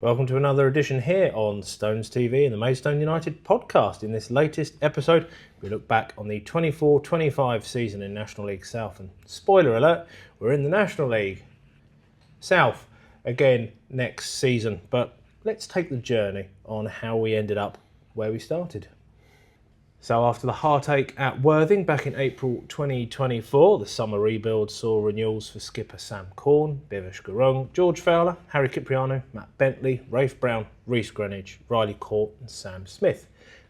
Welcome to another edition here on Stones TV and the Maidstone United podcast. In this latest episode, we look back on the 24-25 season in National League South. And spoiler alert, we're in the National League South again next season. But let's take the journey on how we ended up where we started. So after the heartache at Worthing back in April 2024, the summer rebuild saw renewals for skipper Sam Corn, Bivish Gurung, George Fowler, Harry Cipriano, Matt Bentley, Rafe Brown, Reece Greenwich, Riley Court and Sam Smith.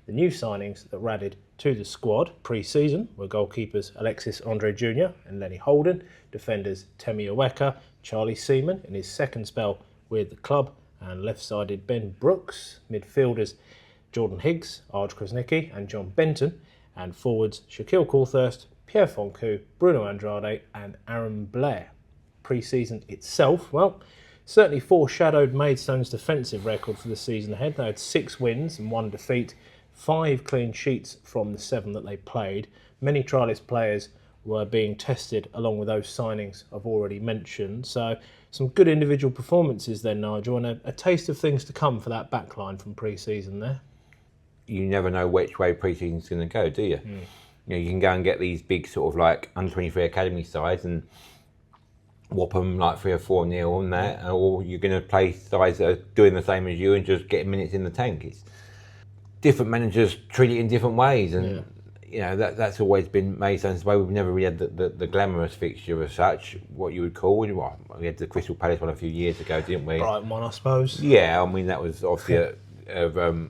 The new signings that were added to the squad pre-season were goalkeepers Alexis Andre Jr. and Lenny Holden, defenders Temi Oweka, Charlie Seaman in his second spell with the club, and left-sided Ben Brooks, midfielders Jordan Higgs, Arj Krasnicki and John Benton, and forwards Shaquille Coulthurst, Pierre Foncu, Bruno Andrade and Aaron Blair. Pre-season itself, well, certainly foreshadowed Maidstone's defensive record for the season ahead. They had 6 wins and 1 defeat, 5 clean sheets from the 7 that they played. Many trialist players were being tested along with those signings I've already mentioned. So some good individual performances there, Nigel, and a taste of things to come for that backline from pre-season there. You never know which way pre-season's going to go, do you? You know, you can go and get these big sort of like under-23 academy sides and whop them like 3 or 4-0 on that, or you're going to play sides that are doing the same as you and just getting minutes in the tank. It's different managers treat it in different ways, and you know that's always been Maidstone's way. We've never really had the glamorous fixture as such, what you would call. Well, we had the Crystal Palace one a few years ago, didn't we? Brighton one, I suppose. Yeah, I mean that was obviously a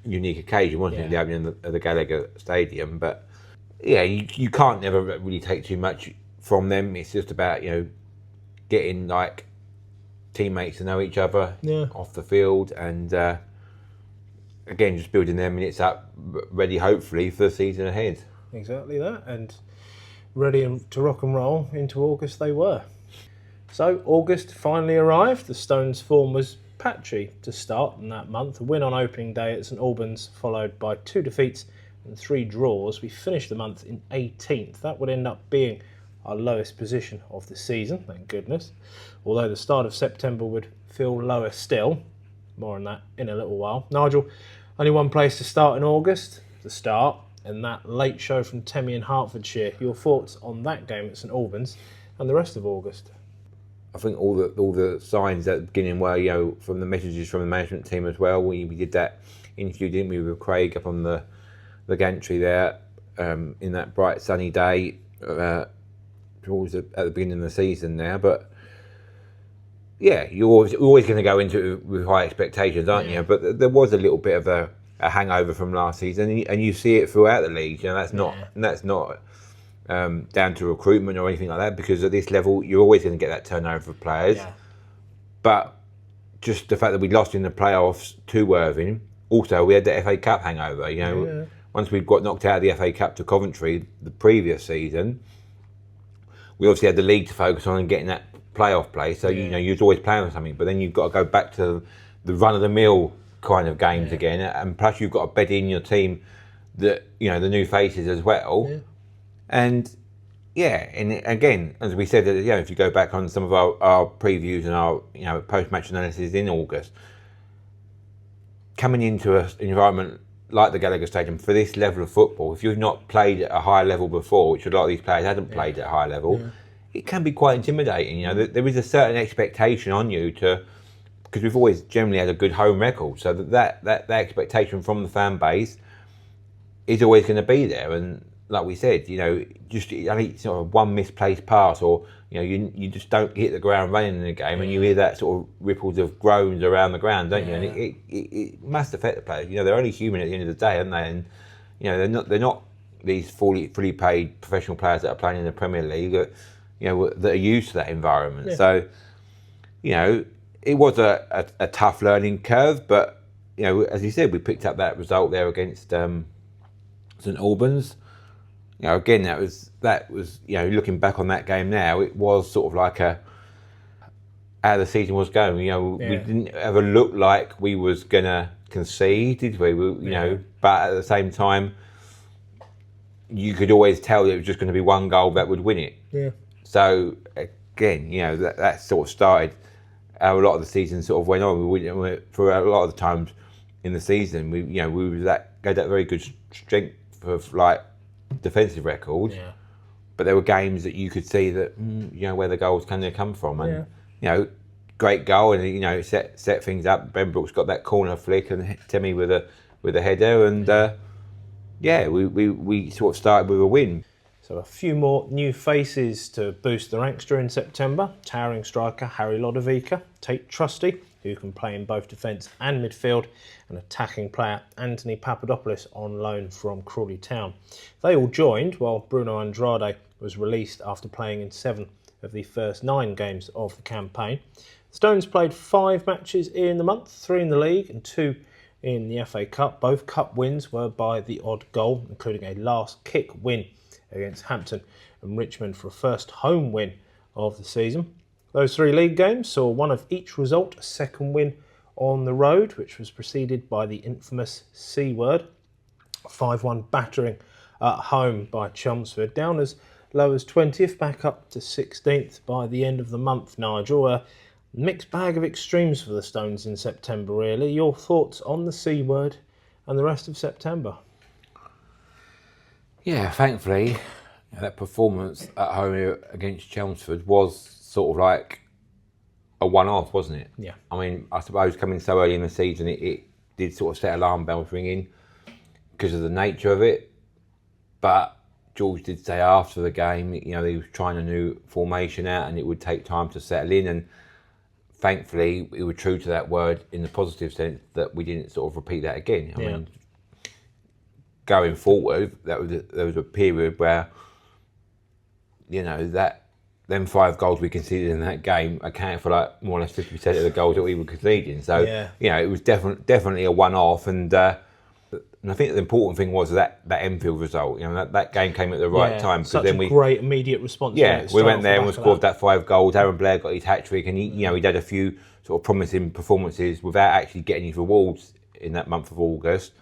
unique occasion, wasn't it? The opening of the Gallagher Stadium, but yeah, you can't never really take too much from them. It's just about getting like teammates to know each other off the field, and again just building their minutes up, ready hopefully for the season ahead. Exactly that, and ready to rock and roll into August they were. So August finally arrived. The Stones' form was patchy to start in that month. A win on opening day at St Albans, followed by 2 defeats and 3 draws. We finished the month in 18th. That would end up being our lowest position of the season, thank goodness. Although the start of September would feel lower still. More on that in a little while. Nigel, only one place to start in August, the start, and that late show from Temi in Hertfordshire. Your thoughts on that game at St Albans and the rest of August? I think all the signs at the beginning were, from the messages from the management team as well. We did that interview, didn't we, with Craig up on the gantry there in that bright sunny day towards at the beginning of the season now. But yeah, you're always going to go into it with high expectations, aren't you? But there was a little bit of a hangover from last season, and you see it throughout the league. That's not down to recruitment or anything like that, because at this level you're always going to get that turnover of players. But just the fact that we lost in the playoffs to Worthing, also we had the FA Cup hangover. Once we got knocked out of the FA Cup to Coventry the previous season, we obviously had the league to focus on and getting that playoff play. So you was always playing for something, but then you've got to go back to the run-of-the-mill kind of games again, and plus you've got to bed in your team that the new faces as well. And and again, as we said, if you go back on some of our previews and our post-match analysis in August, coming into an environment like the Gallagher Stadium for this level of football, if you've not played at a high level before, which a lot of these players hadn't played at a high level, it can be quite intimidating. There is a certain expectation on you because we've always generally had a good home record, so that expectation from the fan base is always going to be there. And like we said, just only sort of one misplaced pass, or you just don't hit the ground running in the game, and you hear that sort of ripples of groans around the ground, don't you? And it must affect the players. They're only human at the end of the day, aren't they? And they're not these fully paid professional players that are playing in the Premier League that that are used to that environment. So it was a tough learning curve, but as you said, we picked up that result there against St Albans. Again, that was looking back on that game now, it was sort of like how the season was going. We didn't ever look like we was gonna concede, did we? But at the same time, you could always tell that it was just going to be one goal that would win it. So again, that sort of started how a lot of the season sort of went on. For a lot of the times in the season, we had that very good strength of like defensive record. Yeah. But there were games that you could see that where the goals kind of come from, and great goal, and it set things up. Ben Brooks got that corner flick, and Timmy with a header, and we sort of started with a win. So a few more new faces to boost the ranks during September. Towering striker Harry Lodovica, Tate Trusty, who can play in both defence and midfield, and attacking player Anthony Papadopoulos on loan from Crawley Town. They all joined while Bruno Andrade was released after playing in 7 of the first 9 games of the campaign. Stones played 5 matches in the month, 3 in the league and 2 in the FA Cup. Both cup wins were by the odd goal, including a last kick win against Hampton and Richmond for a first home win of the season. Those 3 league games saw one of each result a second win on the road, which was preceded by the infamous C word, 5-1 battering at home by Chelmsford, down as low as 20th, back up to 16th by the end of the month. Nigel, a mixed bag of extremes for the Stones in September, really. Your thoughts on the C word and the rest of September? Yeah, thankfully, that performance at home against Chelmsford was sort of like a one-off, wasn't it? Yeah. I mean, I suppose coming so early in the season, it did sort of set alarm bells ringing because of the nature of it. But George did say after the game, he was trying a new formation out and it would take time to settle in. And thankfully, we were true to that word in the positive sense that we didn't sort of repeat that again. I mean, going forward, there was a period where, that them 5 goals we conceded in that game accounted for like more or less 50% of the goals that we were conceding. So, it was definitely a one-off. And I think the important thing was that Enfield result. That game came at the right time. Such a great immediate response. Yeah, we went there and we scored that 5 goals. Aaron Blair got his hat-trick and he'd had a few sort of promising performances without actually getting his rewards in that month of August.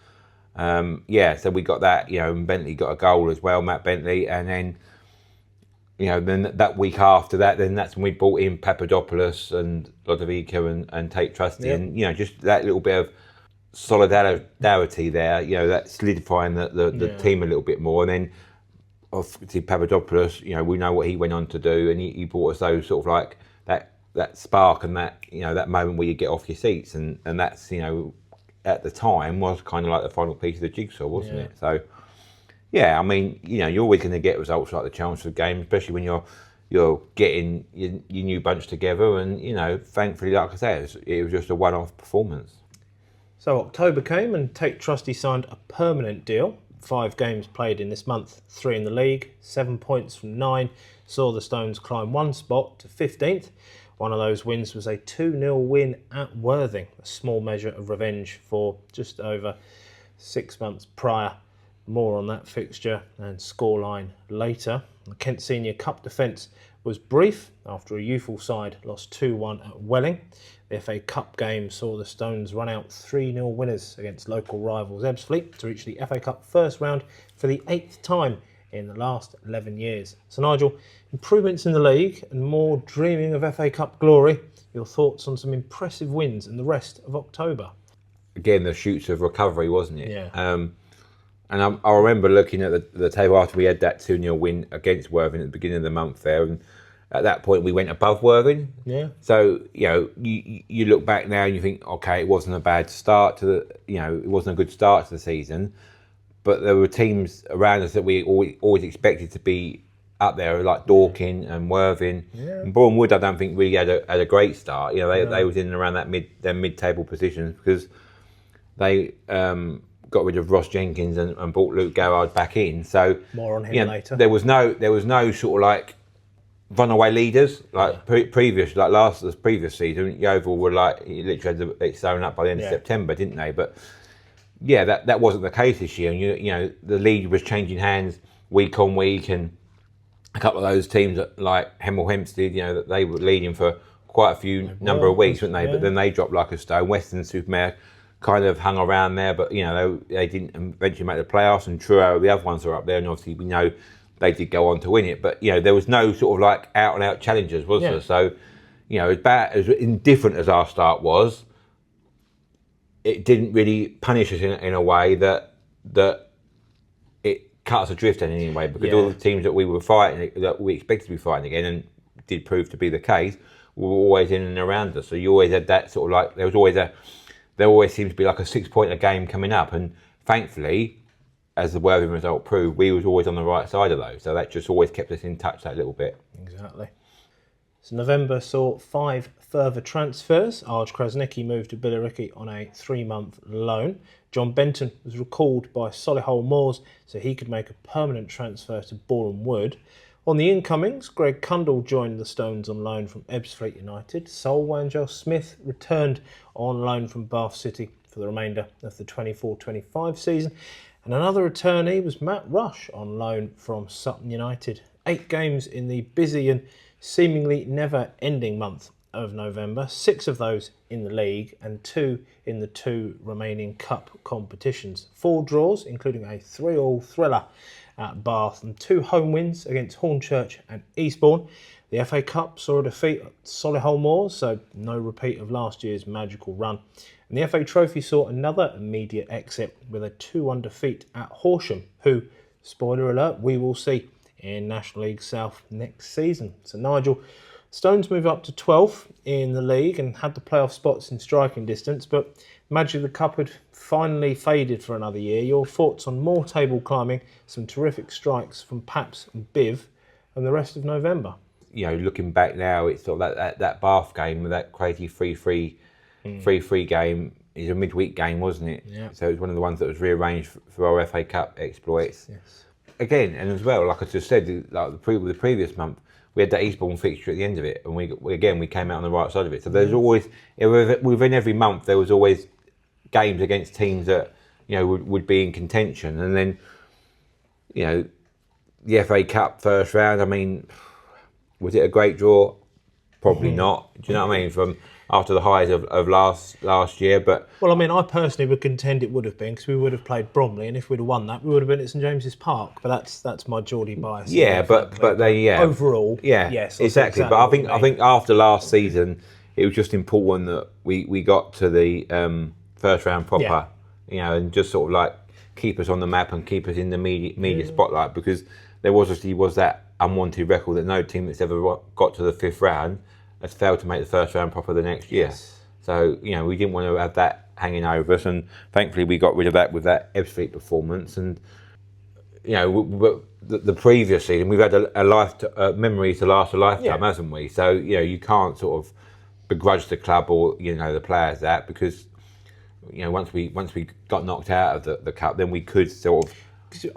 So we got that, and Bentley got a goal as well, Matt Bentley, and then, then that week after that, then that's when we brought in Papadopoulos and Lodovica and Tate Trusty, and just that little bit of solidarity there, that solidifying the team a little bit more, and then obviously Papadopoulos, we know what he went on to do, and he brought us those sort of like that spark and that that moment where you get off your seats, and that's at the time was kind of like the final piece of the jigsaw, wasn't it? So, I mean, you're always going to get results like the Chelmsford game, especially when you're getting your new bunch together. And, thankfully, like I said, it was just a one-off performance. So October came and Tate Trusty signed a permanent deal. 5 games played in this month, 3 in the league, 7 points from 9, saw the Stones climb 1 spot to 15th. One of those wins was a 2-0 win at Worthing, a small measure of revenge for just over 6 months prior. More on that fixture and scoreline later. The Kent Senior Cup defence was brief after a youthful side lost 2-1 at Welling. The FA Cup game saw the Stones run out 3-0 winners against local rivals Ebbsfleet to reach the FA Cup first round for the 8th time in the last 11 years. So Nigel, improvements in the league and more dreaming of FA Cup glory. Your thoughts on some impressive wins in the rest of October? Again, the shoots of recovery, wasn't it? Yeah. And I remember looking at the table after we had that 2-0 win against Worthing at the beginning of the month there, and at that point we went above Worthing. Yeah. So you look back now and you think, okay, it wasn't a bad start to the, it wasn't a good start to the season, but there were teams around us that we always expected to be up there, like Dorking and Worthing. Yeah. And Boreham Wood, I don't think really had a great start. They was in and around that mid-table positions because they got rid of Ross Jenkins and brought Luke Garrard back in. So more on him later. There was no sort of like runaway leaders like previous season. Yeovil were like literally had it sewn up by the end of September, didn't they? But that wasn't the case this year. And the league was changing hands week on week, and a couple of those teams like Hemel Hempstead, that they were leading for quite a few number of weeks, weren't they? Yeah. But then they dropped like a stone. Western-super-Mare kind of hung around there, but they didn't eventually make the playoffs, and Truro, the other ones are up there, and obviously we know they did go on to win it. But there was no sort of like out and out challengers, was there? So as bad, as indifferent as our start was, it didn't really punish us in a way that it cut us adrift in any way, because all the teams that we were fighting, that we expected to be fighting again, and did prove to be the case, were always in and around us. So you always had that sort of like, there always seemed to be like a 6 point a game coming up, and thankfully, as the Worthing result proved, we was always on the right side of those. So that just always kept us in touch that little bit. Exactly. So November saw 5 further transfers. Arj Krasnicki moved to Billericay on a 3-month loan. John Benton was recalled by Solihull Moors so he could make a permanent transfer to Boreham Wood. On the incomings, Greg Cundall joined the Stones on loan from Ebbsfleet United. Sol Wanjel Smith returned on loan from Bath City for the remainder of the 24-25 season. And another returnee was Matt Rush on loan from Sutton United. 8 games in the busy and seemingly never-ending month of November, 6 of those in the league and 2 in the 2 remaining cup competitions. 4 draws, including a 3-all thriller at Bath, and 2 home wins against Hornchurch and Eastbourne. The FA Cup saw a defeat at Solihull Moors, so no repeat of last year's magical run. And the FA Trophy saw another immediate exit with a 2-1 defeat at Horsham, who, spoiler alert, we will see in National League South next season. So Nigel, Stones move up to 12th in the league and had the playoff spots in striking distance, but Magic the Cup had finally faded for another year. Your thoughts on more table climbing, some terrific strikes from Paps and Biv, and the rest of November? Looking back now, it's sort of that Bath game with that crazy 3-3 game is a midweek game, wasn't it? Yeah. So it was one of the ones that was rearranged for our FA Cup exploits. Yes. Again, and as well, like I just said, like the previous month, we had that Eastbourne fixture at the end of it, and we came out on the right side of it. So there's always, within every month, there was always games against teams that would be in contention, and then the FA Cup first round. I mean, was it a great draw? Probably not. Do you know what I mean? From after the highs of last year, but well, I mean, I personally would contend it would have been, because we would have played Bromley, and if we'd have won that, we would have been at St James's Park. But that's my Geordie bias. Yeah, but overall, yes, exactly. But I think after last season, it was just important that we got to the first round proper, and just sort of like keep us on the map and keep us in the media spotlight, because there was that unwanted record that no team that's ever got to the 5th round has failed to make the first round proper the next year. Yes. So, we didn't want to have that hanging over us, and thankfully we got rid of that with that Ebbsfleet performance. And, the previous season, we've had a memories to last a lifetime, haven't we? So, you can't sort of begrudge the club or, the players that, because, once we got knocked out of the cup, then we could sort of...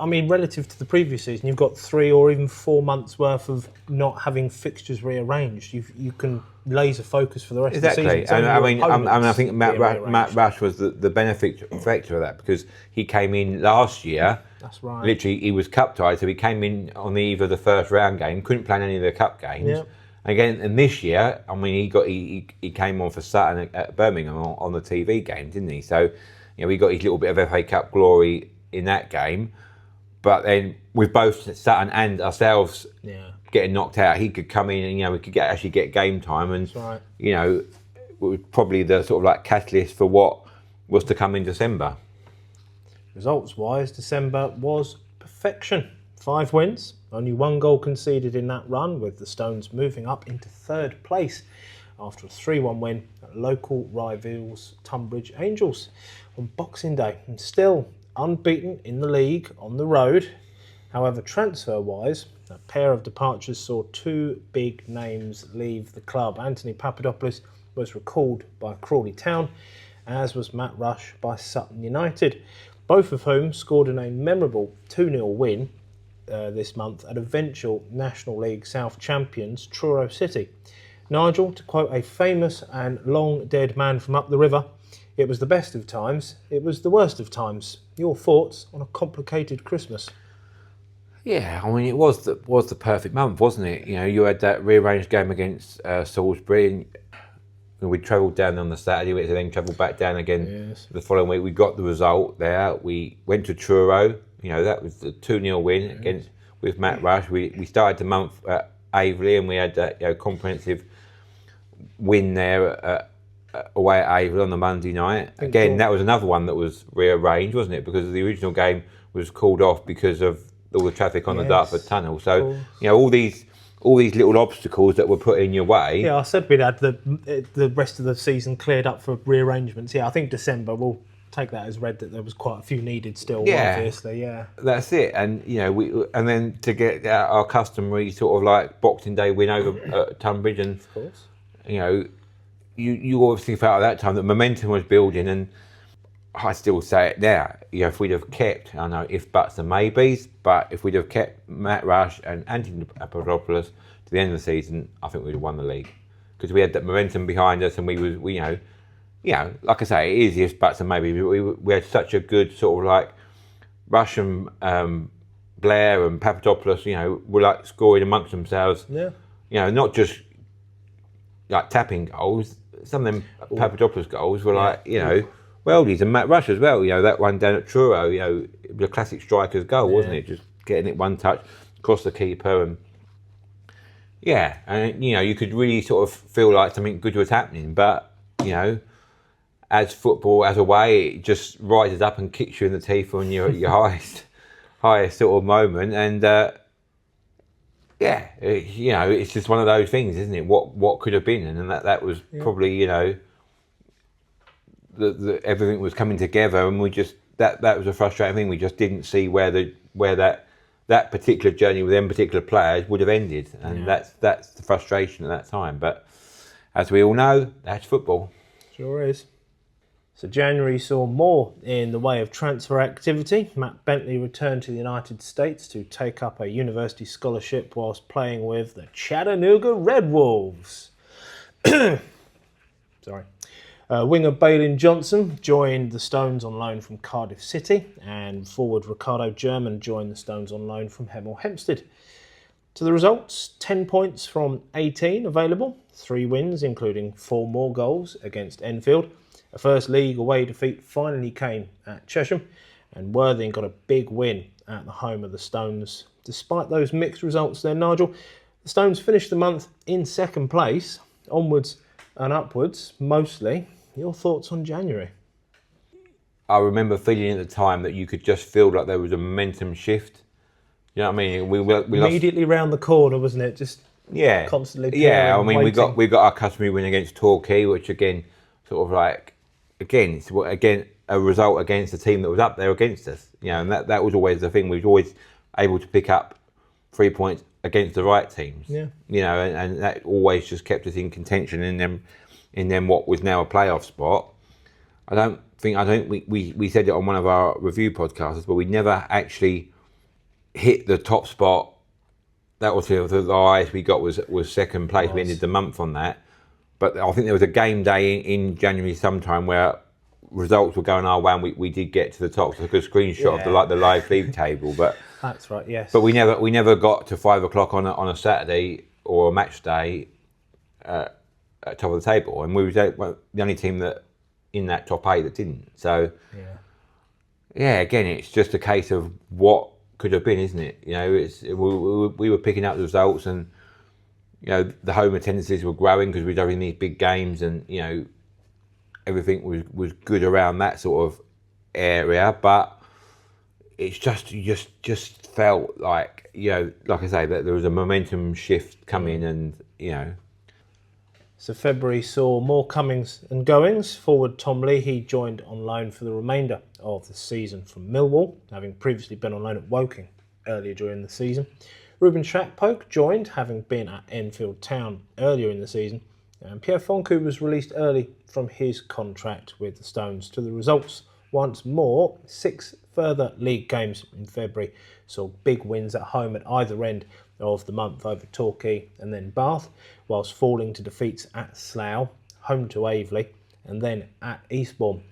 I mean, relative to the previous season, you've got 3 or even 4 months worth of not having fixtures rearranged. You can laser focus for the rest of the season. Exactly, and I think Matt Rush was the benefactor of that, because he came in last year. That's right. Literally, he was cup tied, so he came in on the eve of the first round game. Couldn't play any of the cup games. Yep. Again, and this year, I mean, he came on for Sutton at Birmingham on the TV game, didn't he? So, we got his little bit of FA Cup glory in that game. But then with both Sutton and ourselves getting knocked out, he could come in and we could actually get game time, and right. It was probably the sort of like catalyst for what was to come in December. Results wise, December was perfection. 5 wins, only 1 goal conceded in that run, with the Stones moving up into 3rd place after a 3-1 win at local rivals Tunbridge Angels on Boxing Day, and still unbeaten in the league on the road. However, transfer-wise, a pair of departures saw 2 big names leave the club. Anthony Papadopoulos was recalled by Crawley Town, as was Matt Rush by Sutton United, both of whom scored in a memorable 2-0 win this month at eventual National League South champions Truro City. Nigel, to quote a famous and long-dead man from up the river, "It was the best of times, it was the worst of times." Your thoughts on a complicated Christmas? Yeah, I mean, it was the perfect month, wasn't it? You had that rearranged game against Salisbury, and we travelled down on the Saturday, we had to then travel back down again the following week. We got the result there. We went to Truro. That was the 2-0 win with Matt Rush. We started the month at Aveley, and we had that comprehensive win there away at Avon on the Monday night. Again, that was another one that was rearranged, wasn't it? Because the original game was called off because of all the traffic on the Dartford Tunnel. So, all these little obstacles that were put in your way. Yeah, I said we'd had the rest of the season cleared up for rearrangements. Yeah, I think December we'll take that as read that there was quite a few needed still. Obviously, That's it. And and then to get our customary sort of like Boxing Day win over Tunbridge, and of course, you obviously felt at that time that momentum was building, and I still say it now. If we'd have kept, I know if buts and maybes, but if we'd have kept Matt Rush and Anthony Papadopoulos to the end of the season, I think we'd have won the league, because we had that momentum behind us, and we like I say, it is ifs, buts and maybes. We had such a good sort of like Rush and Blair and Papadopoulos, were like scoring amongst themselves. Yeah. Not just like tapping goals. Some of them Papadopoulos goals were like, worldies, and Matt Rush as well. That one down at Truro, it was a classic striker's goal, wasn't it? Just getting it one touch across the keeper, and you could really sort of feel like something good was happening. But as football, as a way, it just rises up and kicks you in the teeth when you're at your highest sort of moment, and it's just one of those things, isn't it? What could have been, and that was probably everything was coming together, and we just that was a frustrating thing. We just didn't see where that particular journey with them particular players would have ended, and that's the frustration at that time. But as we all know, that's football. Sure is. So January saw more in the way of transfer activity. Matt Bentley returned to the United States to take up a university scholarship whilst playing with the Chattanooga Red Wolves. Sorry. Winger Balin Johnson joined the Stones on loan from Cardiff City, and forward Ricardo German joined the Stones on loan from Hemel Hempstead. To the results, 10 points from 18 available, 3 wins including 4 more goals against Enfield. A first league away defeat finally came at Chesham, and Worthing got a big win at the home of the Stones. Despite those mixed results there, Nigel, the Stones finished the month in second place, onwards and upwards mostly. Your thoughts on January? I remember feeling at the time that you could just feel like there was a momentum shift. You know what I mean? We immediately round the corner, wasn't it? Just constantly. Yeah, I mean, waiting. we got our customary win against Torquay, which again, sort of like, it's a result against the team that was up there against us. And that was always the thing. We was always able to pick up 3 points against the right teams. Yeah. And that always just kept us in contention in them what was now a playoff spot. I think we said it on one of our review podcasts, but we never actually hit the top spot. That was the highest we got was second place. We ended the month on that. But I think there was a game day in January sometime where results were going our way, and we did get to the top. So I took a screenshot of the live league table. But that's right, yes. But we never got to 5 o'clock on a Saturday or a match day at top of the table, and we were the only team that in that top 8 that didn't. So again, it's just a case of what could have been, isn't it? We were picking up the results, and the home attendances were growing because we were having these big games, and everything was good around that sort of area. But it's just felt like like I say, that there was a momentum shift coming, and So February saw more comings and goings. Forward Tom Leahy joined on loan for the remainder of the season from Millwall, having previously been on loan at Woking earlier during the season. Ruben Shakpoke joined, having been at Enfield Town earlier in the season. And Pierre Fonku was released early from his contract with the Stones. To the results, once more, 6 further league games in February saw big wins at home at either end of the month over Torquay and then Bath, whilst falling to defeats at Slough, home to Aveley, and then at Eastbourne.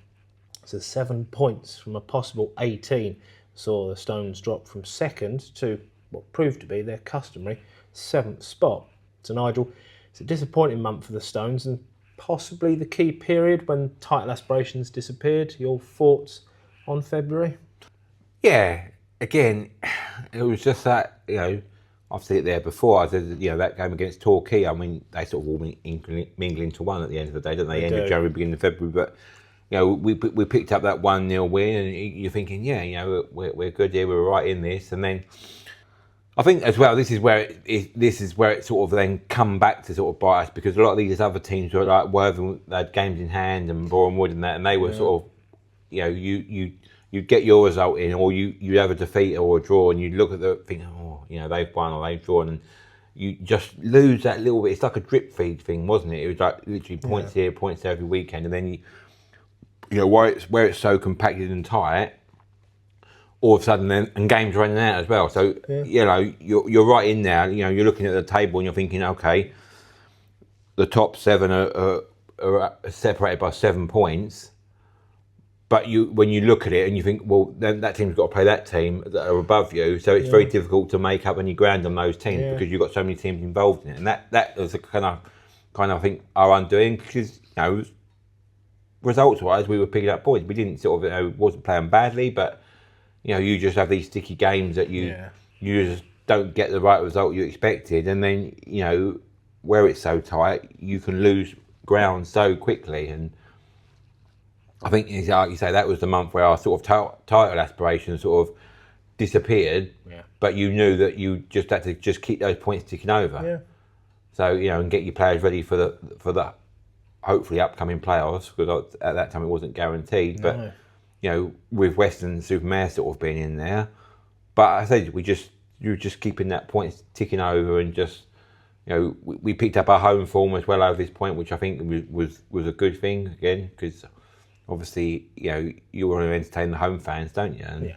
So 7 points from a possible 18 saw the Stones drop from second to what proved to be their customary 7th spot. So Nigel, it's a disappointing month for the Stones, and possibly the key period when title aspirations disappeared. Your thoughts on February? Yeah, again, it was just that, I've seen it there before. I said, that game against Torquay, I mean, they sort of all mingle into one at the end of the day, don't they? End of January, beginning of February. But, we picked up that 1-0 win, and you're thinking, we're good here, we're right in this. And then I think as well, this is where it sort of then come back to sort of bite us, because a lot of these other teams were like Worthing, they had games in hand, and Boreham Wood and that, and they were sort of, you get your result in, or you have a defeat or a draw, and you look at the thing, they've won or they've drawn, and you just lose that little bit. It's like a drip feed thing, wasn't it? It was like literally points here, points there every weekend, and then where it's so compacted and tight, all of a sudden and games running out as well. So you're right in there. You're looking at the table and you're thinking, okay, the top 7 are separated by 7 points. But when you look at it and you think, well, then that team's got to play that team that are above you, so it's very difficult to make up any ground on those teams because you've got so many teams involved in it, and that was the kind of I think our undoing, because results-wise we were picking up points. We didn't wasn't playing badly, but you just have these sticky games that you just don't get the right result you expected, and then where it's so tight, you can lose ground so quickly. And I think, like you say, that was the month where our sort of title aspirations sort of disappeared. Yeah. But you knew that you just had to just keep those points ticking over. Yeah. So and get your players ready for the hopefully upcoming playoffs, because at that time it wasn't guaranteed. But with Western Supermare sort of being in there, but I said you were just keeping that points ticking over, and just we picked up our home form as well over this point, which I think was a good thing again, because obviously, you want to entertain the home fans, don't you? And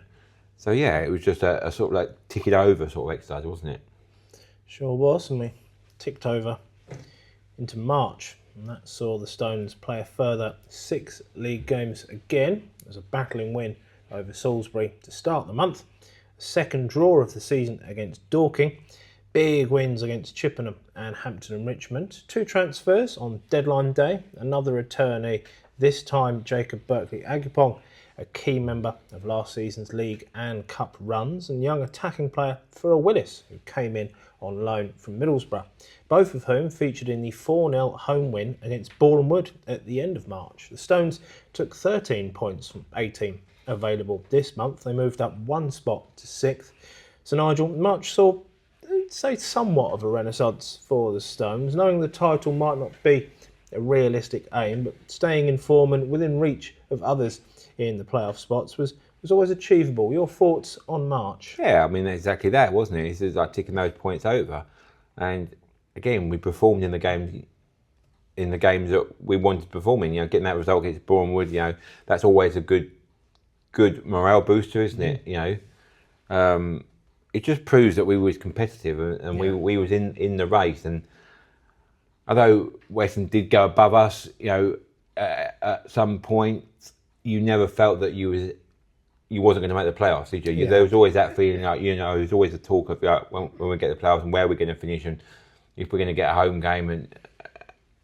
so, it was just a sort of like ticking over sort of exercise, wasn't it? Sure was, and we ticked over into March, and that saw the Stones play a further 6 league games again. It was a battling win over Salisbury to start the month, a second draw of the season against Dorking, big wins against Chippenham and Hampton and Richmond, 2 transfers on deadline day, another returnee, this time Jacob Berkeley-Agupong, a key member of last season's league and cup runs, and young attacking player Pharoah Willis, who came in on loan from Middlesbrough, both of whom featured in the 4-0 home win against Boreham Wood at the end of March. The Stones took 13 points from 18 available this month. They moved up 1 spot to 6th. So Nigel, March saw, I'd say, somewhat of a renaissance for the Stones, knowing the title might not be a realistic aim, but staying in form and within reach of others in the playoff spots was always achievable. Your thoughts on March? Yeah, I mean, exactly that, wasn't it? It's just like ticking those points over. And again, we performed in the games that we wanted to perform in. Getting that result against Boreham Wood, that's always a good morale booster, isn't it? It just proves that we was competitive, and we was in the race. And although Western did go above us, at some point, you never felt that you wasn't going to make the playoffs, did you? There was always that feeling, like, there's always a talk of when we get the playoffs and where we're going to finish, and if we're going to get a home game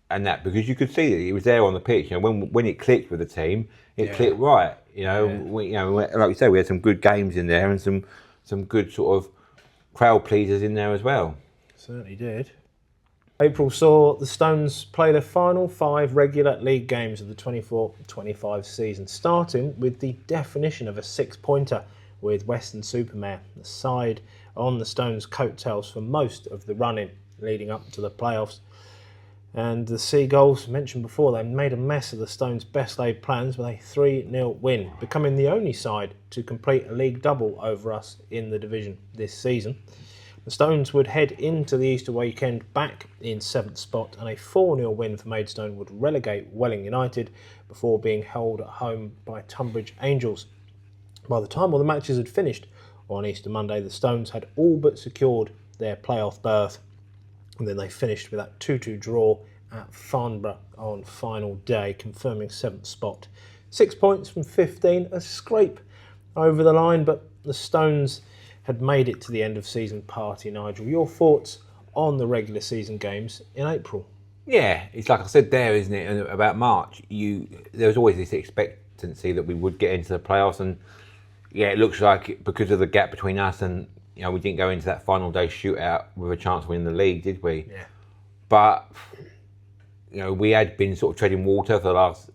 and that, because you could see that it was there on the pitch. When it clicked with the team, it clicked right. Like you say, we had some good games in there, and some good sort of crowd pleasers in there as well. Certainly did. April saw the Stones play their final 5 regular league games of the 24-25 season, starting with the definition of a 6-pointer with Western Supermare, the side on the Stones' coattails for most of the run-in leading up to the playoffs. And the Seagulls, mentioned before, they made a mess of the Stones' best-laid plans with a 3-0 win, becoming the only side to complete a league double over us in the division this season. The Stones would head into the Easter weekend back in 7th spot, and a 4-0 win for Maidstone would relegate Welling United before being held at home by Tunbridge Angels. By the time all the matches had finished on Easter Monday, the Stones had all but secured their playoff berth, and then they finished with that 2-2 draw at Farnborough on final day, confirming 7th spot. 6 points from 15, a scrape over the line, but the Stones had made it to the end of season party. Nigel, your thoughts on the regular season games in April? Yeah, it's like I said there, isn't it, about March. There was always this expectancy that we would get into the playoffs, and it looks like because of the gap between us and we didn't go into that final day shootout with a chance of winning the league, did we? Yeah. But we had been sort of treading water for the last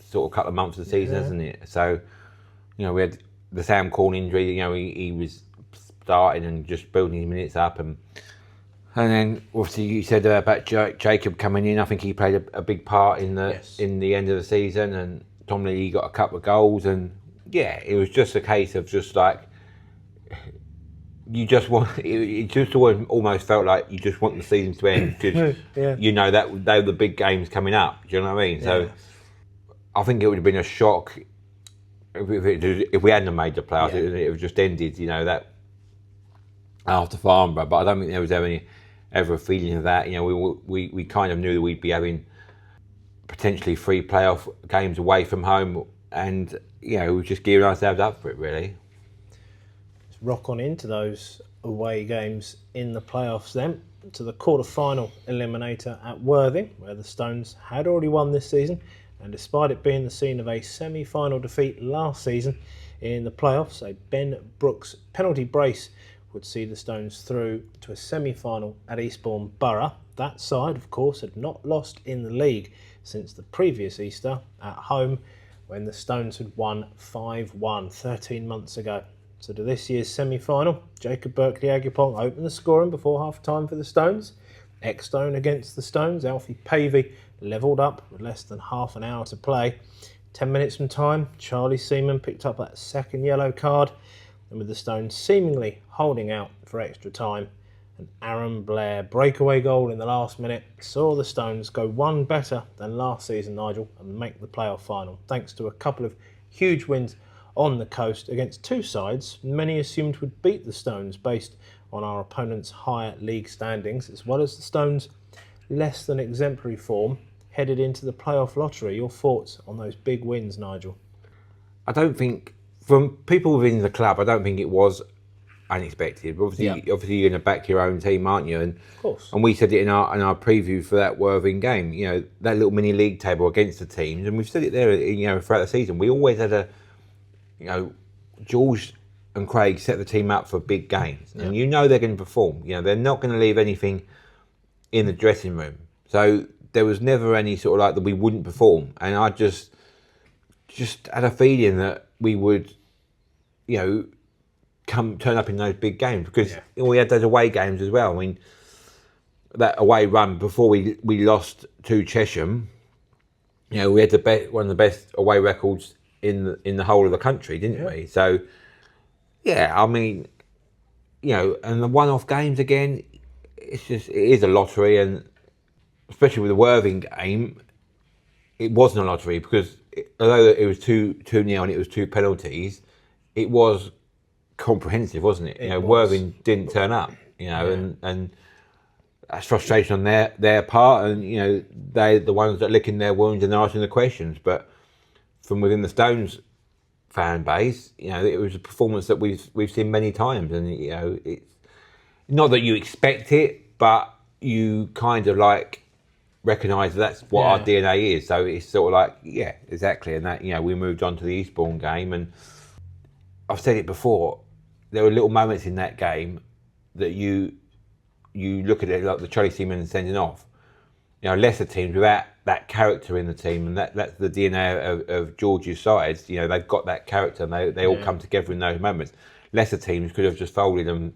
sort of couple of months of the season, hasn't it? So, we had the Sam Corn injury. He was starting and just building his minutes up, and then obviously you said about Jacob coming in. I think he played a big part in the end of the season, and Tom Lee got a couple of goals, and it was just a case of just like you just want. It just almost felt like you just want the season to end because that they were the big games coming up. Do you know what I mean? So I think it would have been a shock if we hadn't made the playoffs. It would have just ended. That after Farnborough, but I don't think there was ever a feeling of that. We kind of knew that we'd be having potentially 3 playoff games away from home, and we were just gearing ourselves up for it, really. Let's rock on into those away games in the playoffs then, to the quarter-final eliminator at Worthing, where the Stones had already won this season, and despite it being the scene of a semi-final defeat last season in the playoffs, a Ben Brooks penalty brace would see the Stones through to a semi-final at Eastbourne Borough. That side, of course, had not lost in the league since the previous Easter at home, when the Stones had won 5-1 13 months ago. So to this year's semi-final, Jacob Berkeley-Agupong opened the scoring before half-time for the Stones. Ex-Stone against the Stones, Alfie Pavey levelled up with less than half an hour to play. 10 minutes from time, Charlie Seaman picked up that second yellow card, and with the Stones seemingly holding out for extra time, an Aaron Blair breakaway goal in the last minute saw the Stones go one better than last season, Nigel, and make the playoff final, thanks to a couple of huge wins on the coast against 2 sides many assumed would beat the Stones based on our opponents' higher league standings, as well as the Stones' less than exemplary form headed into the playoff lottery. Your thoughts on those big wins, Nigel? I don't think, from people within the club, I don't think it was unexpected. But obviously you're going to back your own team, aren't you? And of course. And we said it in our preview for that Worthing game. That little mini league table against the teams, and we've said it there. Throughout the season, we always had George and Craig set the team up for big games, and they're going to perform. They're not going to leave anything in the dressing room. So there was never any sort of like that we wouldn't perform, and I just had a feeling that we would, turn up in those big games, because we had those away games as well. I mean, that away run before we lost to Chesham, we had one of the best away records in the whole of the country, didn't we? So, I mean, and the one-off games again, it is a lottery, and especially with the Worthing game, it wasn't a lottery because although it was 2-0 and it was 2 penalties, it was comprehensive, wasn't it? Worthing didn't turn up, and that's frustration on their part, and they're the ones that are licking their wounds and asking the questions. But from within the Stones fan base, it was a performance that we've seen many times, and it's not that you expect it, but you kind of like recognise that's what our DNA is. So it's sort of like, exactly, and that we moved on to the Eastbourne game, and I've said it before, there were little moments in that game that you look at it like the Charlie Seaman sending off. Lesser teams without that character in the team, and that's the DNA of George's sides. They've got that character, and they all come together in those moments. Lesser teams could have just folded and,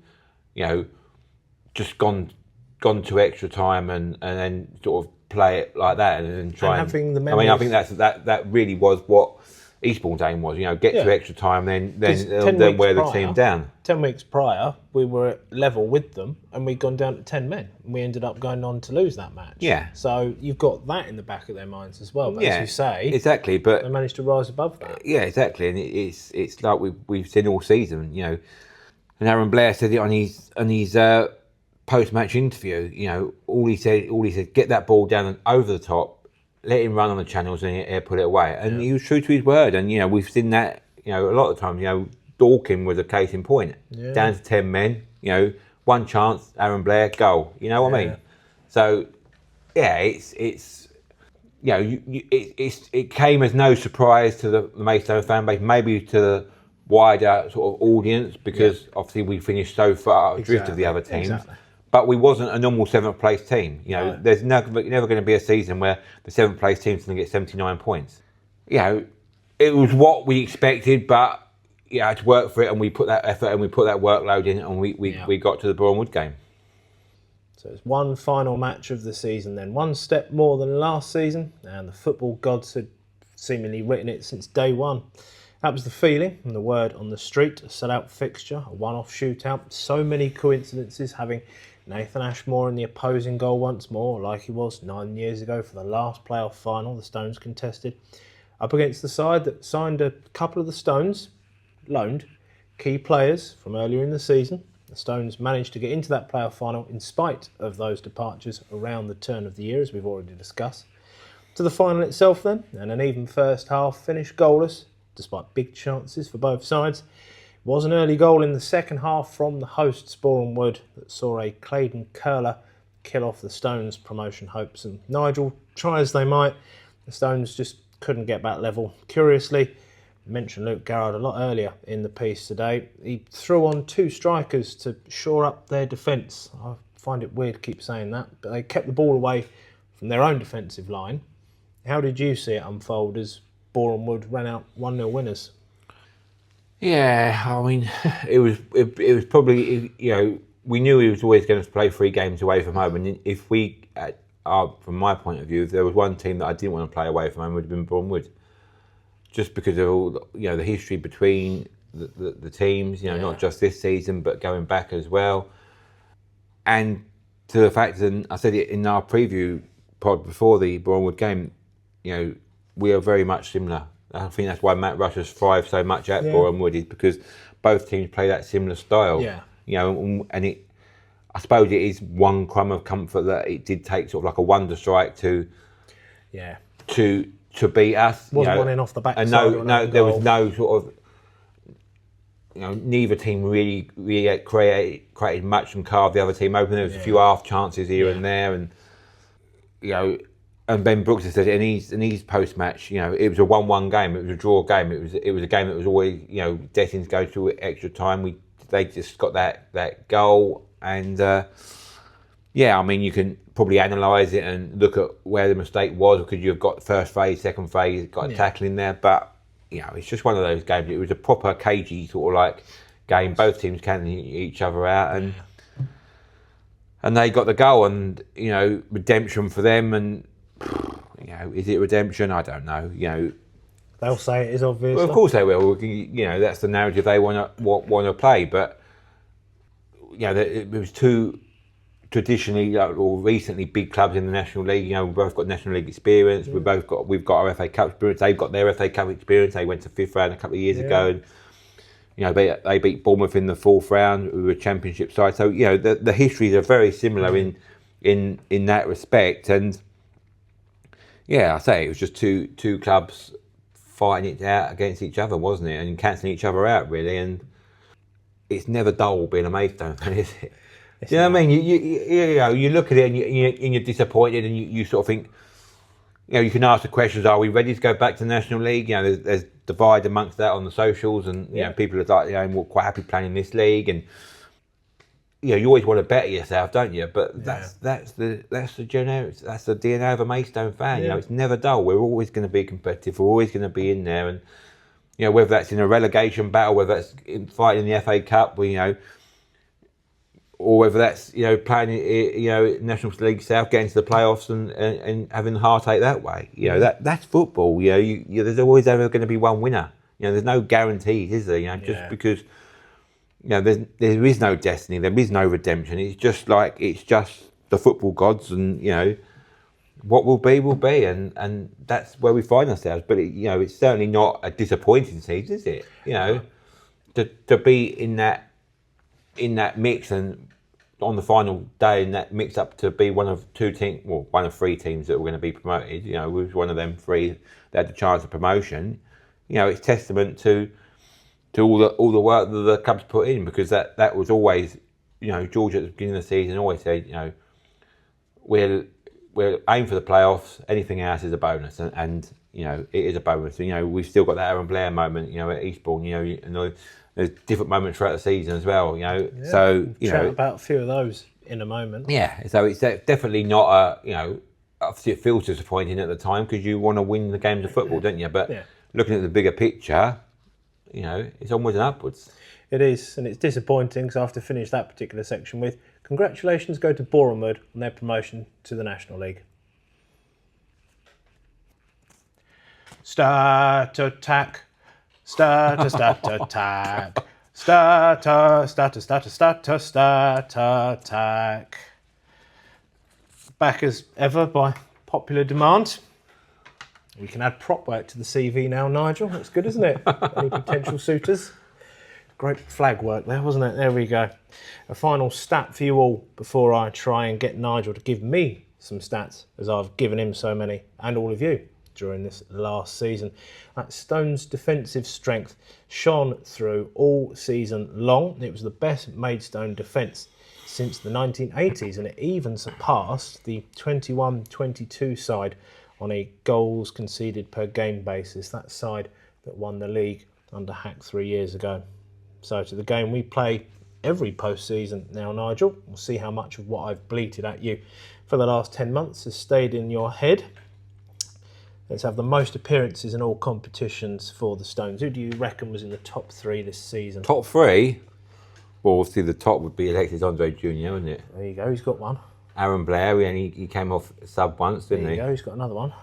just gone to extra time and then sort of play it like that and try and having the memories. I mean, I think that really was what Eastbourne's aim was. Get to extra time, then wear the team down. 10 weeks prior, we were at level with them, and we'd gone down to 10 men. And we ended up going on to lose that match. Yeah. So you've got that in the back of their minds as well. But as you say, exactly. But they managed to rise above that. Yeah, exactly. And it's like we've seen all season. And Aaron Blair said it on his post-match interview. All he said, get that ball down and over the top, let him run on the channels, and he'll put it away. And he was true to his word. And we've seen that. A lot of times. Dorking was a case in point. Down to 10 men. One chance, Aaron Blair, goal. You know what I mean? So, it came as no surprise to the Maidstone fan base. Maybe to wider sort of audience because obviously we finished so far adrift of the other teams. Exactly. But we wasn't a normal 7th place team. There's never going to be a season where the 7th place team's going to get 79 points. It was what we expected, but I had to work for it, and we put that effort and we put that workload in, and we got to the Boreham Wood game. So it's one final match of the season then. One step more than last season, and the football gods had seemingly written it since day one. That was the feeling and the word on the street. A sellout fixture, a one-off shootout, so many coincidences, having Nathan Ashmore in the opposing goal once more, like he was 9 years ago for the last playoff final the Stones contested, up against the side that signed a couple of the Stones, loaned, key players from earlier in the season. The Stones managed to get into that playoff final in spite of those departures around the turn of the year, as we've already discussed. To the final itself then, and an even first half finished goalless, despite big chances for both sides. It was an early goal in the second half from the hosts Boreham Wood that saw a Claydon curler kill off the Stones' promotion hopes. And Nigel, try as they might, the Stones just couldn't get back level. Curiously, I mentioned Luke Garrard a lot earlier in the piece today. He threw on 2 strikers to shore up their defence. I find it weird to keep saying that, but they kept the ball away from their own defensive line. How did you see it unfold as Boreham Wood ran out 1-0 winners? Yeah, I mean, it was probably, we knew he was always going to play 3 games away from home, and if from my point of view, if there was one team that I didn't want to play away from home, it would have been Boreham Wood. Just because of all, the history between the teams, not just this season, but going back as well. And to the fact, and I said it in our preview pod before the Boreham Wood game, we are very much similar. I think that's why Matt Rush has thrived so much at Boreham Wood, is because both teams play that similar style. And I suppose it is one crumb of comfort that it did take sort of like a wonder strike to beat us. Wasn't one in off the back. And there was no sort of, neither team really created much and carved the other team open. There was a few half chances here and there, and and Ben Brooks has said in his post match, it was a 1-1 game, it was a draw game, it was a game that was always destined to go to extra time. They just got that goal, and I mean, you can probably analyse it and look at where the mistake was, because you've got first phase, second phase, got a tackle in there, but it's just one of those games. It was a proper cagey sort of like game. Both teams cancelling each other out, and they got the goal, and redemption for them. And is it redemption? I don't know. They'll say it is, obviously. Well, of course they will. That's the narrative they want to play. But it was 2 traditionally or recently big clubs in the National League. We've both got National League experience. We've got our FA Cup experience. They've got their FA Cup experience. They went to 5th round a couple of years ago, and they beat Bournemouth in the 4th round. We were a Championship side, so the histories are very similar in that respect. And I say it was just two clubs fighting it out against each other, wasn't it? And cancelling each other out, really. And it's never dull being a Maidstone fan, is it? Do you know what I mean? You look at it and you're disappointed, and you sort of think, you can ask the questions: are we ready to go back to the National League? There's divide amongst that on the socials, and people are like, we're quite happy playing in this league, and you always want to better yourself, don't you? But that's the DNA of a Maidstone fan. It's never dull. We're always going to be competitive. We're always going to be in there, and whether that's in a relegation battle, whether that's fighting in the FA Cup, or whether that's playing National League South, getting to the playoffs and having the heartache that way. That's football. There's always ever going to be one winner. There's no guarantees, is there? Just because there is no destiny, there is no redemption. It's just the football gods, and what will be, and that's where we find ourselves. But it's certainly not a disappointing season, is it? To be in that mix, and on the final day in that mix up to be one of 3 teams that were going to be promoted. We was one of them 3 that had the chance of promotion. It's testament to all the work that the clubs put in, because that was always, George at the beginning of the season always said, we'll aim for the playoffs. Anything else is a bonus, and it is a bonus. We've still got that Aaron Blair moment, at Eastbourne, and there's different moments throughout the season as well, So, chat about a few of those in a moment. Yeah, so it's definitely not obviously it feels disappointing at the time because you want to win the games of football, don't you? But looking at the bigger picture, it's onwards and upwards. It is, and it's disappointing because I have to finish that particular section with congratulations go to Bournemouth on their promotion to the National League. Start attack, start attack, start attack. Back as ever by popular demand. We can add prop work to the CV now, Nigel. That's good, isn't it? Any potential suitors? Great flag work there, wasn't it? There we go. A final stat for you all before I try and get Nigel to give me some stats, as I've given him so many, and all of you, during this last season. That Stone's defensive strength shone through all season long. It was the best Maidstone defence since the 1980s, and it even surpassed the 21-22 side on a goals conceded per game basis, that side that won the league under Hack 3 years ago. So to the game we play every post-season now, Nigel. We'll see how much of what I've bleated at you for the last 10 months has stayed in your head. Let's have the most appearances in all competitions for the Stones. Who do you reckon was in the top 3 this season? Top 3? Well, obviously the top would be Alexis Andre Jr., wouldn't it? There you go, he's got one. Aaron Blair, he came off sub once, didn't he? There you go, he's got another one.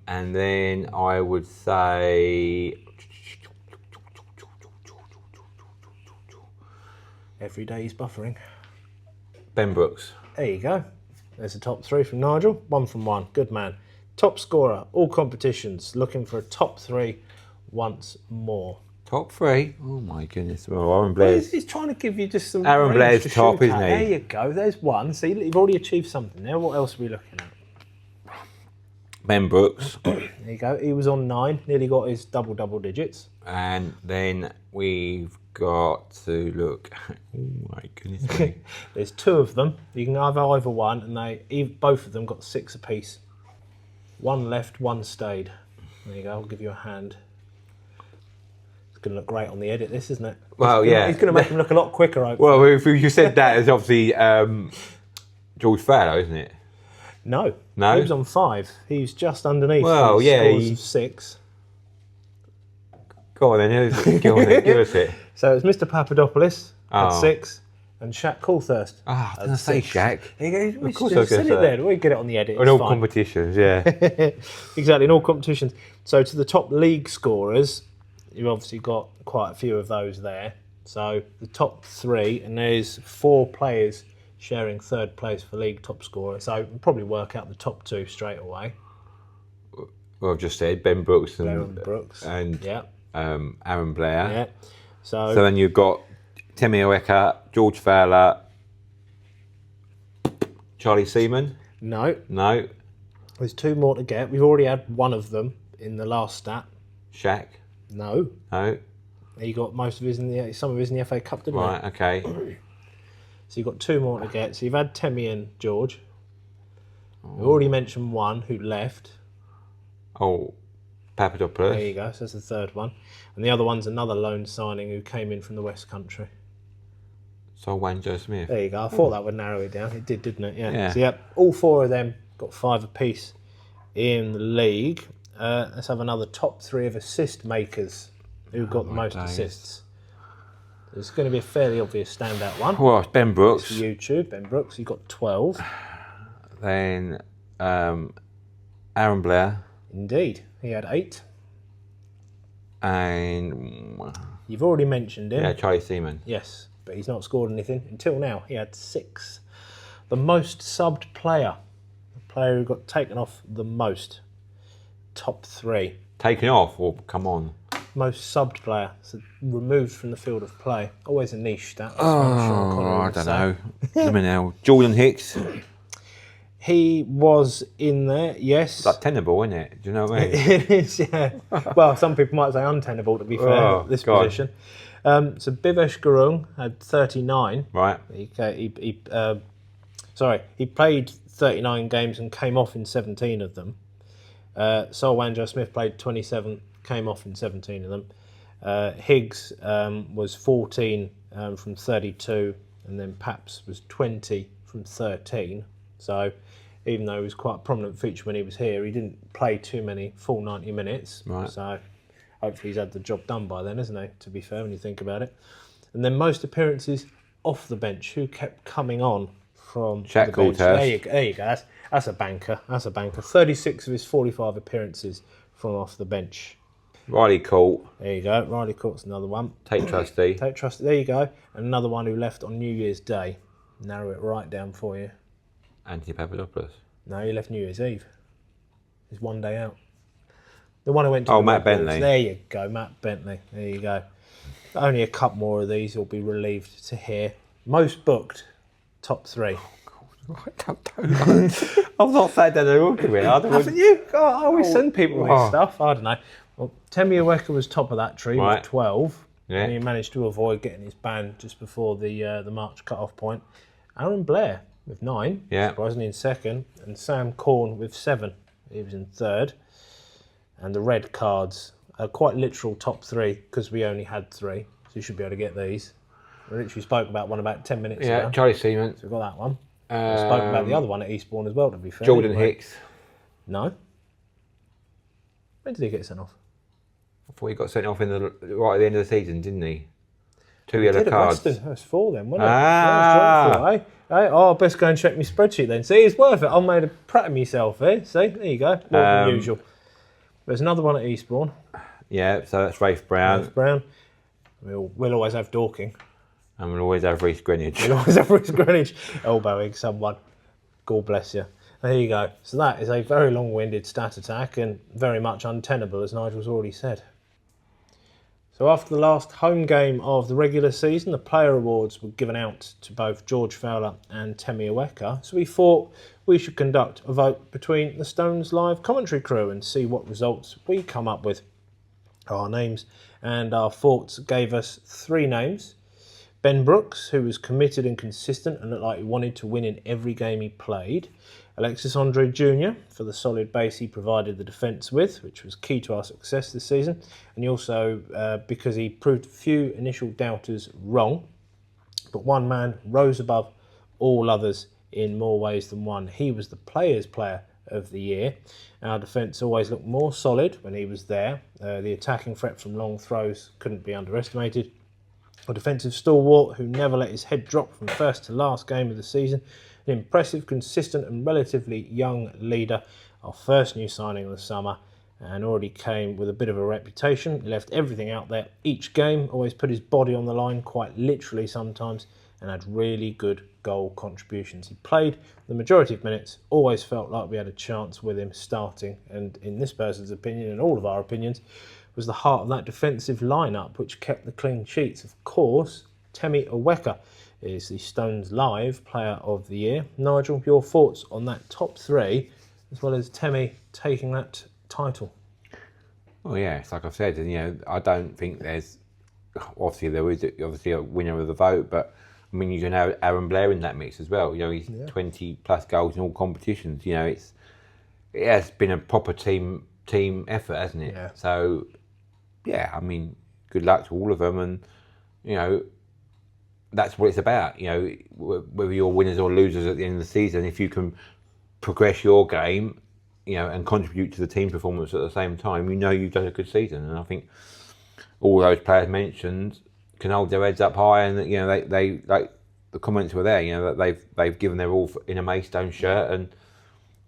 And then I would say... Every day he's buffering. Ben Brooks. There you go. There's a top 3 from Nigel. 1 from 1. Good man. Top scorer, all competitions. Looking for a top 3 once more. Top 3? Oh my goodness. Well, Aaron Blair's... He's trying to give you just some... Aaron Blair's top, isn't he? There you go. There's one. See, you've already achieved something there. What else are we looking at? Ben Brooks. There you go. He was on 9. Nearly got his double digits. And then we've got to look... Oh my goodness me. There's 2 of them. You can have either one, and both of them got 6 apiece. 1 left, 1 stayed. There you go. I'll give you a hand. It's going to look great on the edit, this, isn't it? Well, yeah. He's going to make him look a lot quicker, hopefully. Well, if you said that, it's obviously George Farlow, isn't it? No. No? He was on 5. He was just underneath. Well, yeah. Scores of 6. Go on then, give us it. So it was Mr. Papadopoulos at Oh. 6 and Shaq Coulthurst. Ah, I didn't say Shaq. Of course I was said gonna it say. there. We get it on the edit. In It's all fine. competitions, yeah. Exactly, in all competitions. So to the top league scorers, you've obviously got quite a few of those there. So the top 3, and there's 4 players sharing 3rd place for league top scorer. So we'll probably work out the top 2 straight away. Well, I've just said Ben Brooks Aaron Brooks. and Yeah. Aaron Blair. Yeah. So then you've got Temi Oeka, George Fowler, Charlie Seaman. no, No. there's 2 more to get. We've already had one of them in the last stat. Shaq. No. No. He got most of his some of his in the FA Cup, didn't Right, okay. So you've got 2 more to get. So you've had Temi and George. We've already mentioned one who left. Oh, Papadopoulos. There you go. So that's the 3rd one. And the other one's another loan signing who came in from the West Country. So Wayne Joe Smith. There you go. I thought that would narrow it down. It did, didn't it? Yeah. So yep, all 4 of them got 5 apiece in the league. Let's have another top 3 of assist makers. Who got the most days. assists? There's going to be a fairly obvious standout one. Well, it's Ben Brooks. For YouTube, Ben Brooks, he got 12. Then Aaron Blair. Indeed, he had 8. And You've already mentioned him. yeah, Charlie Seaman. Yes, but he's not scored anything until now. He had 6. The most subbed player, the player who got taken off the most. Top 3. Taken off or come on? Most subbed player, so removed from the field of play. Always a niche stat. I don't know. Let me know. Jordan Hicks. He was in there, yes. It's like tenable, isn't it? Do you know what I mean? It is, yeah. Well, some people might say untenable, to be fair, Oh, this God. position. So Bivesh Gurung had 39. Right. He played 39 games and came off in 17 of them. Sol Wanjo-Smith played 27, came off in 17 of them. Higgs was 14 from 32, and then Paps was 20 from 13. So even though he was quite a prominent feature when he was here, he didn't play too many full 90 minutes. Right. So hopefully he's had the job done by then, isn't he, to be fair, when you think about it. And then most appearances off the bench. Who kept coming on from Jack the bench? Coulthurst. There you go. That's a banker. 36 of his 45 appearances from off the bench. Riley Court. There you go. Riley Court's another one. Tate Trustee. Tate Trust. There you go. And another one who left on New Year's Day. Narrow it right down for you. Anthony Papadopoulos. No, he left New Year's Eve. He's one day out. The one who went to Oh, the Matt Red Bulls. Bentley. There you go, Matt Bentley. There you go. Only a couple more of these will be relieved to hear. Most booked, top 3. I've not sat down and looked at it. Haven't you? God, I always send people Oh. this stuff. I don't know. Well, Temi Aweka was top of that tree Right. with 12. Yeah. And he managed to avoid getting his ban just before the March cut-off point. Aaron Blair with 9, Yeah. surprisingly in second. And Sam Corn with 7. He was in third. And the red cards are quite literal top 3 because we only had 3. So you should be able to get these. We literally spoke about one about 10 minutes Yeah, ago. Charlie Seaman. So we've got that one. We spoke about the other one at Eastbourne as well, to be fair. Jordan didn't we? Hicks. No. When did he get sent off? I thought he got sent off right at the end of the season, didn't he? 2 yellow Did at cards. Western. That's 4 then, wasn't it? Ah. Yeah, it was 4, eh? Oh, best go and check my spreadsheet then. See, it's worth it. I made a prat of myself here. See, there you go. More than usual. There's another one at Eastbourne. Yeah, so that's Rafe Brown. Ralph Brown. We'll always have Dorking. And we'll always have Reece Greenwich. We'll always have Rhys Greenwich elbowing someone. God bless you. There you go. So that is a very long-winded stat attack and very much untenable, as Nigel's already said. So after the last home game of the regular season, the player awards were given out to both George Fowler and Temi Aweka. So we thought we should conduct a vote between the Stones live commentary crew and see what results we come up with. Our names and our thoughts gave us 3 names. Ben Brooks, who was committed and consistent and looked like he wanted to win in every game he played. Alexis Andre Jr. for the solid base he provided the defence with, which was key to our success this season. And he also, because he proved a few initial doubters wrong, but one man rose above all others in more ways than one. He was the players' player of the year. Our defence always looked more solid when he was there. The attacking threat from long throws couldn't be underestimated. A defensive stalwart who never let his head drop from first to last game of the season. An impressive, consistent and relatively young leader. Our first new signing of the summer and already came with a bit of a reputation. He left everything out there each game, always put his body on the line, quite literally sometimes, and had really good goal contributions. He played the majority of minutes, always felt like we had a chance with him starting, and in this person's opinion and all of our opinions, was the heart of that defensive lineup which kept the clean sheets. Of course, Temi Aweka is the Stones Live Player of the Year. Nigel, your thoughts on that top 3, as well as Temi taking that title? Well, yeah, it's like I've said, and I don't think there's obviously there is obviously a winner of the vote, but I mean you can have Aaron Blair in that mix as well. He's 20 plus goals in all competitions. It has been a proper team effort, hasn't it? Yeah. So yeah, I mean, good luck to all of them, and that's what it's about. Whether you're winners or losers at the end of the season, if you can progress your game, and contribute to the team performance at the same time, you've done a good season. And I think all those players mentioned can hold their heads up high, and they like the comments were there. That they've given their all in a Maidstone shirt, and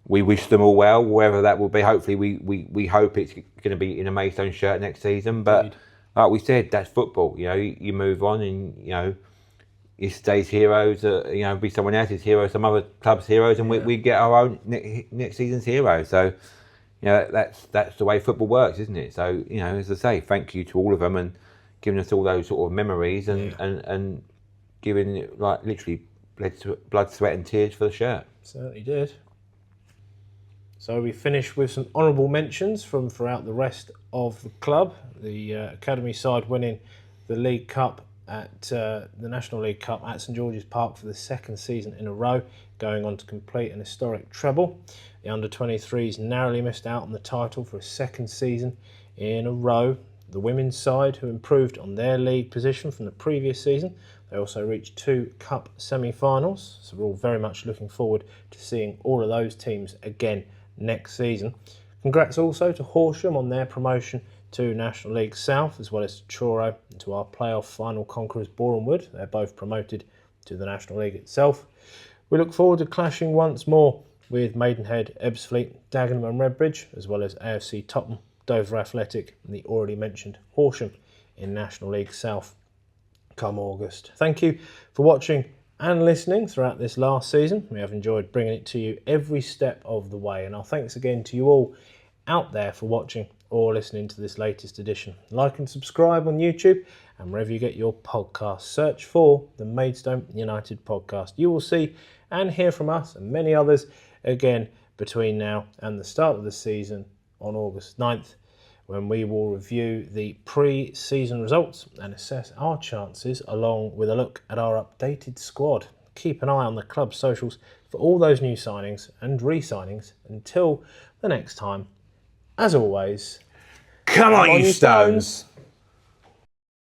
we wish them all well, wherever that will be. Hopefully, we hope it's going to be in a Maidstone shirt next season. But like we said, that's football. You move on, and yesterday's heroes, be someone else's hero, some other club's heroes, and we get our own next season's hero. So, that's the way football works, isn't it? So, as I say, thank you to all of them and giving us all those sort of memories and giving it like literally blood, sweat, and tears for the shirt. Certainly did. So we finish with some honourable mentions from throughout the rest of the club. The academy side winning the League Cup at the National League Cup at St George's Park for the 2nd season in a row, going on to complete an historic treble. The under-23s narrowly missed out on the title for a second season in a row. The women's side, who improved on their league position from the previous season, they also reached 2 cup semi-finals, so we're all very much looking forward to seeing all of those teams again next season. Congrats also to Horsham on their promotion to National League South, as well as to Truro and to our playoff final conquerors Boreham Wood. They're both promoted to the National League itself. We look forward to clashing once more with Maidenhead, Ebbsfleet, Dagenham and Redbridge, as well as AFC Tottenham, Dover Athletic and the already mentioned Horsham in National League South come August. Thank you for watching and listening throughout this last season. We have enjoyed bringing it to you every step of the way, and our thanks again to you all out there for watching or listening to this latest edition. Like and subscribe on YouTube, and wherever you get your podcasts, search for the Maidstone United podcast. You will see and hear from us and many others again between now and the start of the season on August 9th, when we will review the pre-season results and assess our chances along with a look at our updated squad. Keep an eye on the club's socials for all those new signings and re-signings. Until the next time, as always, Come on, you Stones!